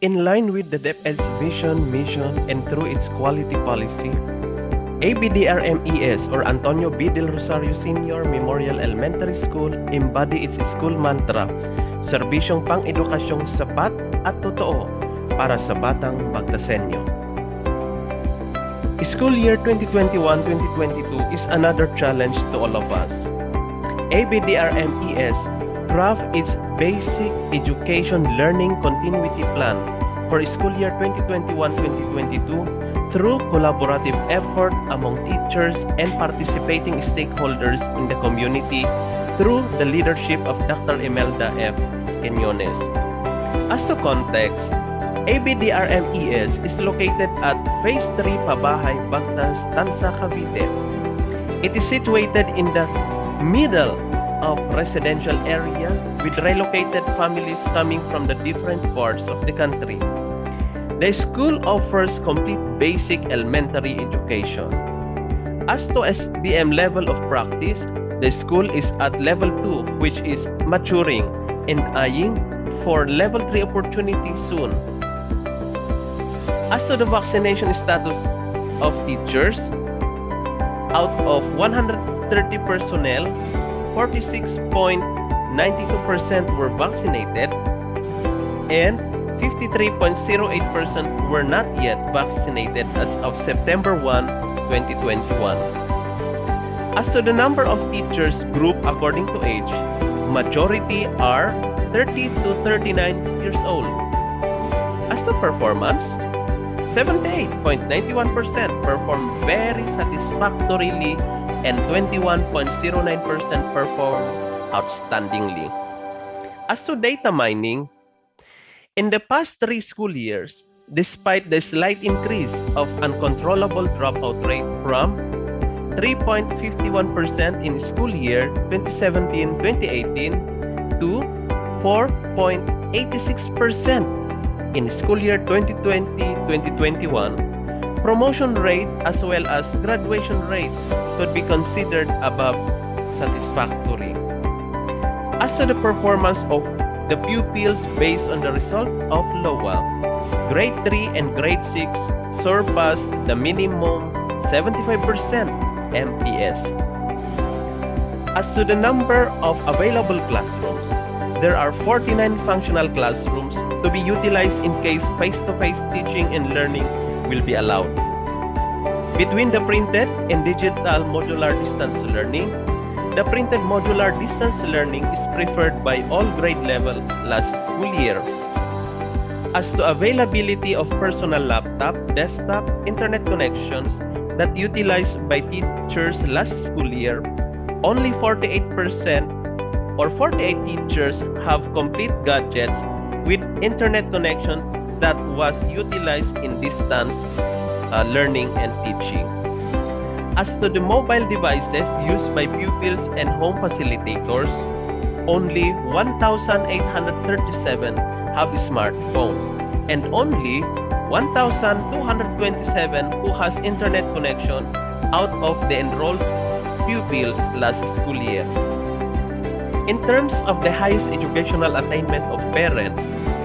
In line with the DepEd's vision, mission, and through its quality policy, ABDRMES or Antonio B. Del Rosario Senior Memorial Elementary School embody its school mantra, serbisyong pang-edukasyong sapat at totoo para sa batang Bagtasenyo. School year 2021-2022 is another challenge to all of us. ABDRMES craft its basic education learning continuity plan for school year 2021-2022 through collaborative effort among teachers and participating stakeholders in the community through the leadership of Dr. Imelda F. Quinones. As to context, ABDRMES is located at Phase 3 Pabahay, Bagtas, Tansa, Cavite. It is situated in the middle of residential area with relocated families coming from the different parts of the country. The school offers complete basic elementary education. As to SBM level of practice, the school is at level 2, which is maturing and eyeing for level 3 opportunity soon. As to the vaccination status of teachers, out of 130 personnel, 46.92% were vaccinated and 53.08% were not yet vaccinated as of September 1, 2021. As to the number of teachers grouped according to age, majority are 30 to 39 years old. As to performance, 78.91% perform very satisfactorily and 21.09% perform outstandingly. As to data mining, in the past 3 school years, despite the slight increase of uncontrollable dropout rate from 3.51% in school year 2017-2018 to 4.86% in school year 2020-2021, promotion rate as well as graduation rate could be considered above satisfactory. As to the performance of the pupils based on the result of LOA, grade 3 and grade 6 surpassed the minimum 75% MPS. As to the number of available classrooms, there are 49 functional classrooms to be utilized in case face-to-face teaching and learning will be allowed. Between the printed and digital modular distance learning, the printed modular distance learning is preferred by all grade level last school year. As to availability of personal laptop, desktop, internet connections that utilized by teachers last school year, only 48% or 48 teachers have complete gadgets with internet connection that was utilized in distance learning and teaching. As to the mobile devices used by pupils and home facilitators, only 1,837 have smartphones and only 1,227 who has internet connection out of the enrolled pupils last school year. In terms of the highest educational attainment of parents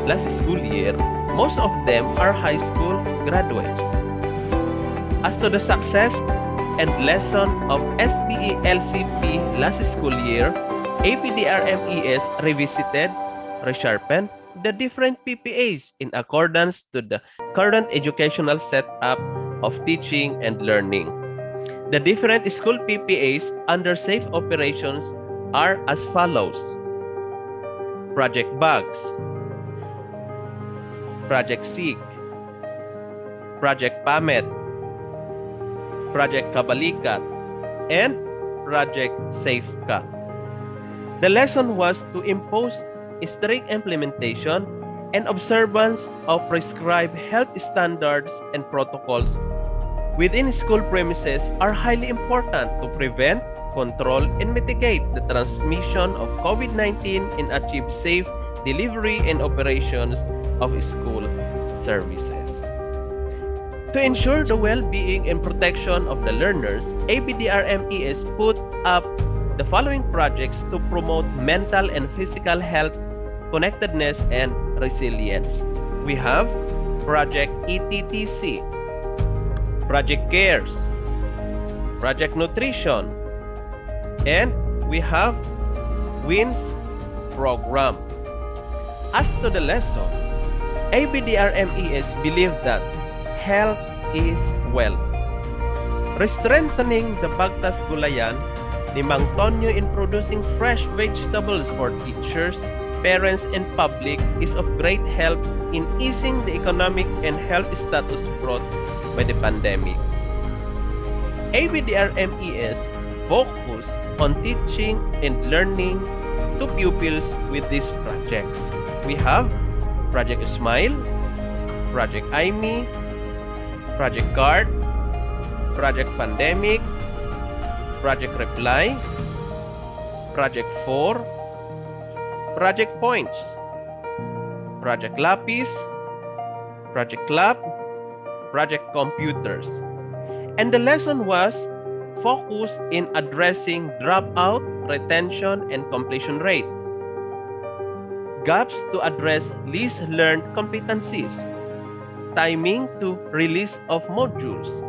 last school year, most of them are high school graduates. As to the success and lesson of SPE-LCP last school year, ABDRMES revisited, resharpened the different PPAs in accordance to the current educational setup of teaching and learning. The different school PPAs under safe operations are as follows: Project Bugs, Project Seek, Project Pamet, Project Kabalikat, and Project Safeka. The lesson was to impose strict implementation and observance of prescribed health standards and protocols within school premises are highly important to prevent, control, and mitigate the transmission of COVID-19 and achieve safe delivery and operations of school services. To ensure the well-being and protection of the learners, ABDRMES put up the following projects to promote mental and physical health, connectedness, and resilience. we have Project ETTC, Project Cares, Project Nutrition, and we have WINS program. As to the lesson, ABDRMES believe that health is wealth. Strengthening the Bagtas Gulayan ni Mang Tonyo in producing fresh vegetables for teachers, parents, and public is of great help in easing the economic and health status brought by the pandemic. ABDRMES focus on teaching and learning to pupils with these projects. We have Project Smile, Project IME, Project Guard, Project Pandemic, Project Reply, Project 4, Project Points, Project Lapis, Project Lab, Project Computers. And the lesson was focused in addressing dropout, retention, and completion rate, gaps to address least learned competencies, timing to release of modules,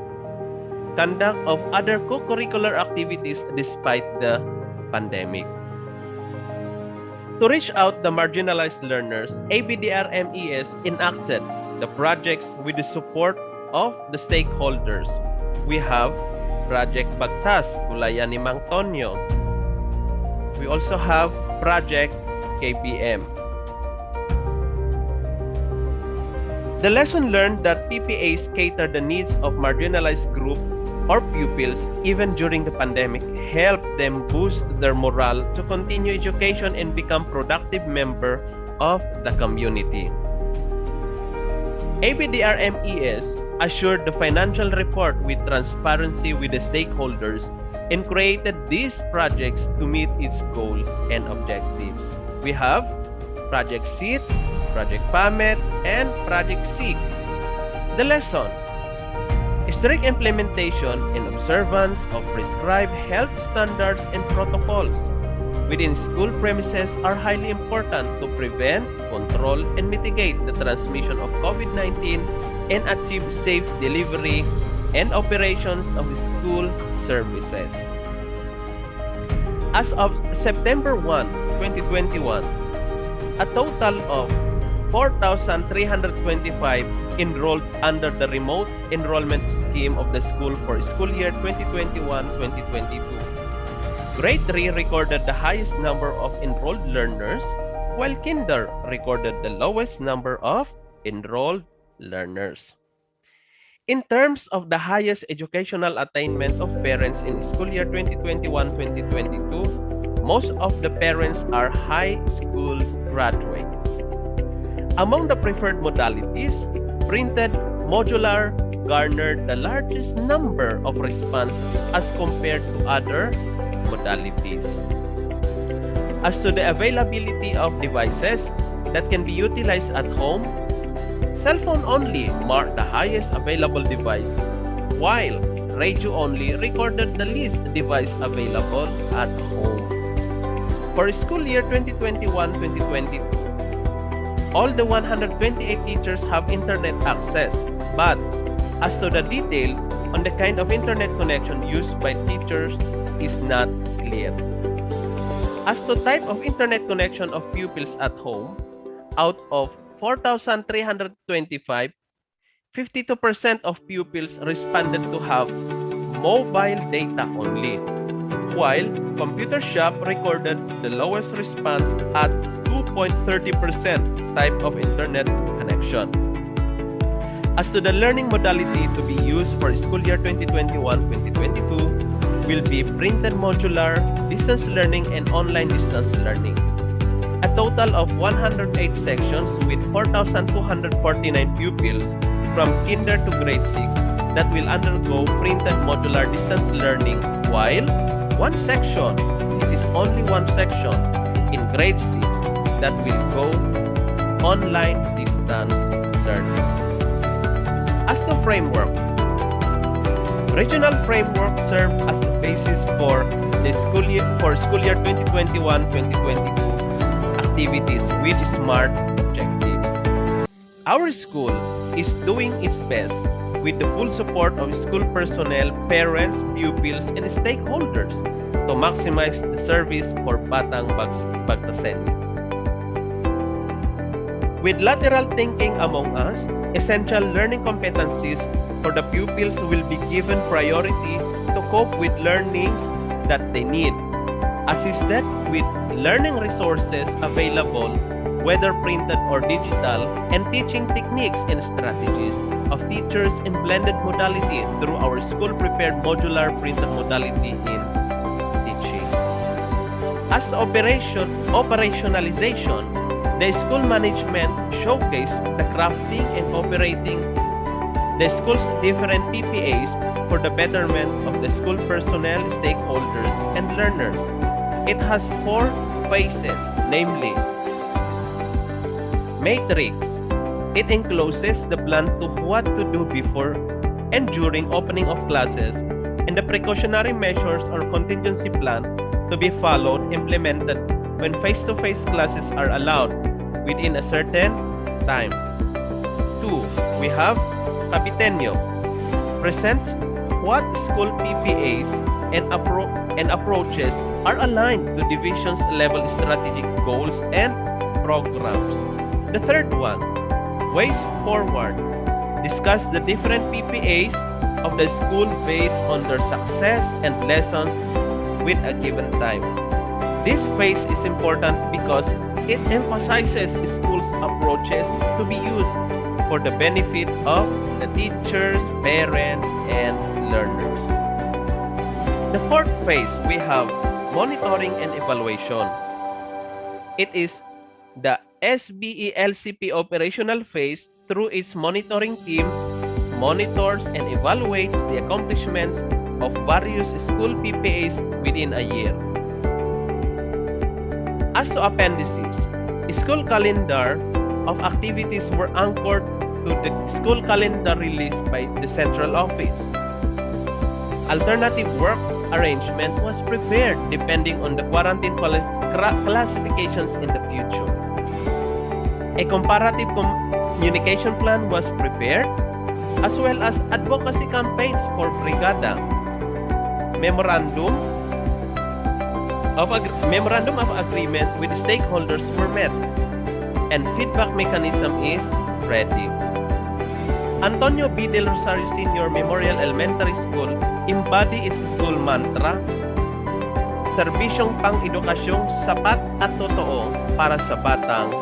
conduct of other co-curricular activities despite the pandemic. To reach out the marginalized learners, ABDRMES enacted the projects with the support of the stakeholders. We have Project Bagtas Gulayan ni Mang Tonyo. We also have Project KBM. The lesson learned that PPAs cater the needs of marginalized group or pupils even during the pandemic help them boost their morale to continue education and become productive member of the community. ABDRMES assured the financial report with transparency with the stakeholders and created these projects to meet its goal and objectives. We have Project SEED, Project PAMET, and Project SEEG. The lesson: strict implementation and observance of prescribed health standards and protocols within school premises are highly important to prevent, control, and mitigate the transmission of COVID-19 and achieve safe delivery and operations of school services. As of September 1, 2021, a total of 4,325 enrolled under the remote enrollment scheme of the school for school year 2021-2022. Grade 3 recorded the highest number of enrolled learners, while Kinder recorded the lowest number of enrolled learners. In terms of the highest educational attainment of parents in school year 2021-2022, most of the parents are high school graduates. Among the preferred modalities, printed modular garnered the largest number of response as compared to other modalities. As to the availability of devices that can be utilized at home, cell phone only marked the highest available device, while radio only recorded the least device available at home. For school year 2021-2022, all the 128 teachers have internet access, but as to the detail on the kind of internet connection used by teachers is not clear. As to type of internet connection of pupils at home, out of 4,325, 52% of pupils responded to have mobile data only, while computer shop recorded the lowest response at 2.30% type of internet connection. As to the learning modality to be used for school year 2021-2022 will be printed modular, distance learning, and online distance learning. A total of 108 sections with 4,249 pupils from kinder to grade 6 that will undergo printed modular distance learning, while one section, it is only one section in grade 6 that will go online distance learning. As the framework, regional framework serve as the basis for the school year 2021-2022 activities with SMART objectives. Our school is doing its best with the full support of school personnel, parents, pupils, and stakeholders to maximize the service for Batang Pagtasenyo. With lateral thinking among us, essential learning competencies for the pupils will be given priority to cope with learnings that they need, assisted with learning resources available, whether printed or digital, and teaching techniques and strategies of teachers in blended modality through our school-prepared modular printed modality in teaching. As operationalization, the school management showcased the crafting and operating the school's different PPAs for the betterment of the school personnel, stakeholders, and learners. It has 4 phases, namely Matrix. It encloses the plan to what to do before and during opening of classes and the precautionary measures or contingency plan to be followed, implemented when face-to-face classes are allowed within a certain time. 2. We have Kapitenyo. Presents what school PPAs and approaches are aligned to divisions level strategic goals and programs. The third one, Ways Forward, discuss the different PPAs of the school based on their success and lessons with a given time. This phase is important because it emphasizes schools' approaches to be used for the benefit of the teachers, parents, and learners. The fourth phase, we have monitoring and evaluation. It is the SBE-LCP operational phase. Through its monitoring team, monitors and evaluates the accomplishments of various school PPAs within a year. As to appendices, school calendar of activities were anchored to the school calendar released by the central office. Alternative work arrangement was prepared depending on the quarantine classifications in the future. A comparative communication plan was prepared, as well as advocacy campaigns for Brigada. Memorandum of agreement with stakeholders were met, and feedback mechanism is ready. Antonio B. Del Rosario Senior Memorial Elementary School embody its school mantra, serbisyong pang-edukasyong sapat at totoo para sa batang